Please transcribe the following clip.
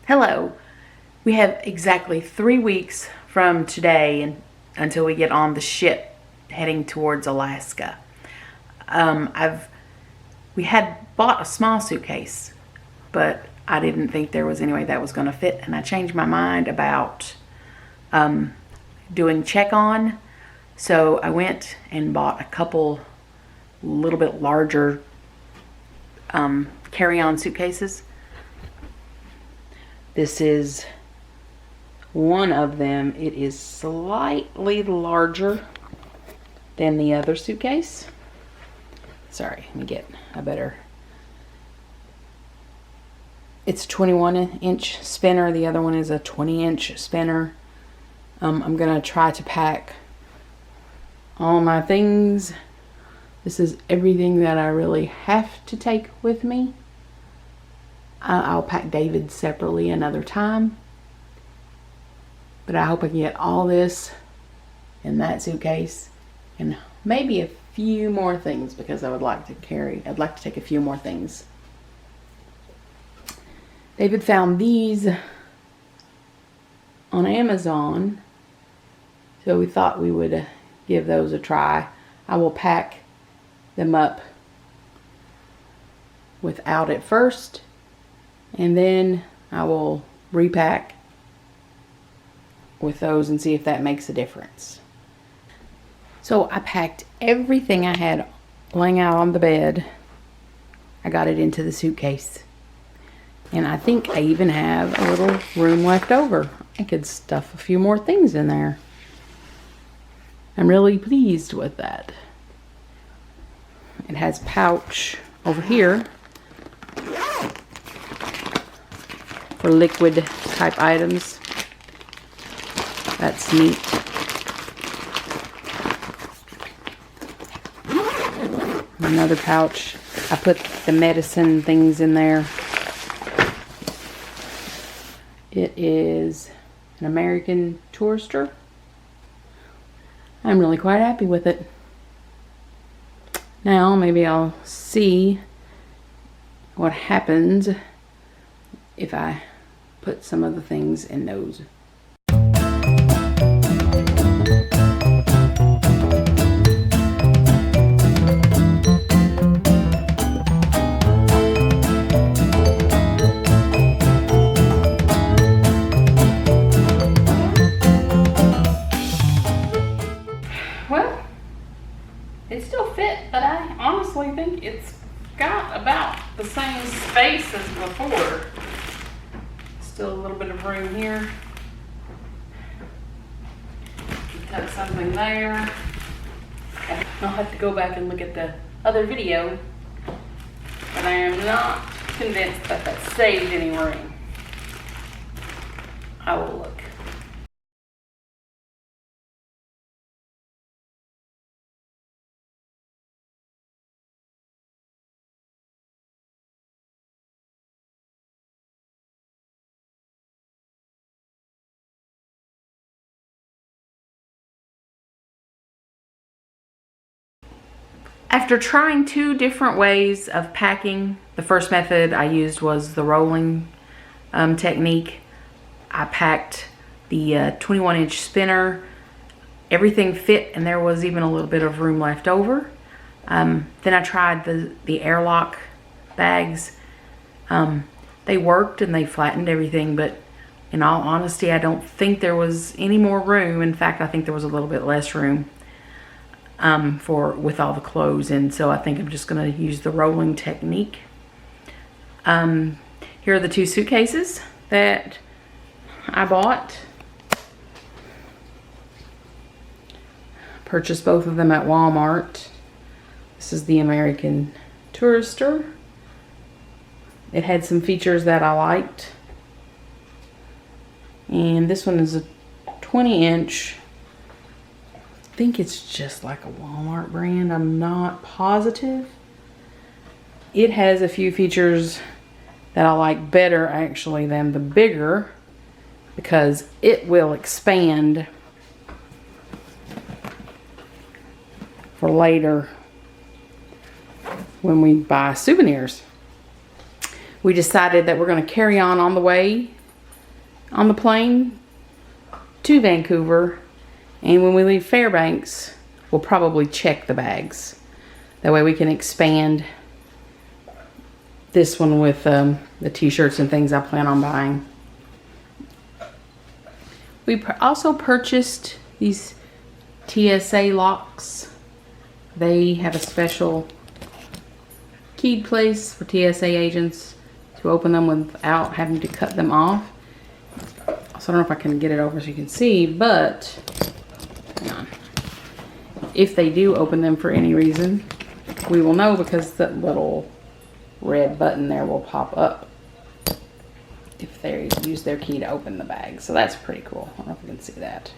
Hello. We have exactly 3 weeks from today until we get on the ship heading towards Alaska. We had bought a small suitcase, but I didn't think there was any way that was going to fit, and I changed my mind about doing check-on. So I went and bought a couple little bit larger carry-on suitcases. This is one of them. It is slightly larger than the other suitcase. Sorry, let me get a better. It's a 21-inch spinner. The other one is a 20-inch spinner. I'm gonna try to pack all my things. This is everything that I really have to take with me. I'll pack David separately another time. But I hope I can get all this in that suitcase and maybe a few more things, because I'd like to take a few more things. David found these on Amazon, so we thought we would give those a try. I will pack them up without it first, and then I will repack with those and see if that makes a difference. So I packed everything I had laying out on the bed. I got it into the suitcase. And I think I even have a little room left over. I could stuff a few more things in there. I'm really pleased with that. It has a pouch over here for liquid type items. That's neat. Another pouch. I put the medicine things in there. It is an American Tourister. I'm really quite happy with it. Now maybe I'll see what happens if I put some of the things in those. Well, it still fit, but I honestly think it's got about the same space as before. Still a little bit of room here. Tuck something there. I'll have to go back and look at the other video, but I am not convinced that that saved any room. I will look. After trying 2 different ways of packing, the first method I used was the rolling technique. I packed the 21-inch spinner. Everything fit, and there was even a little bit of room left over. Then I tried the airlock bags. They worked and they flattened everything, but in all honesty, I don't think there was any more room. In fact, I think there was a little bit less room with all the clothes in, so I think I'm just going to use the rolling technique. Here are the 2 suitcases that I bought. Purchased both of them at Walmart. This is the American Tourister. It had some features that I liked. And this one is a 20-inch. I think it's just like a Walmart brand. I'm not positive. It has a few features that I like better actually than the bigger, because it will expand for later when we buy souvenirs. We decided that we're going to carry on the way on the plane to Vancouver. And when we leave Fairbanks, we'll probably check the bags. That way we can expand this one with the t-shirts and things I plan on buying. We also purchased these TSA locks. They have a special keyed place for TSA agents to open them without having to cut them off. So I don't know if I can get it over so you can see, but hang on. If they do open them for any reason, we will know because that little red button there will pop up if they use their key to open the bag. So that's pretty cool. I don't know if you can see that.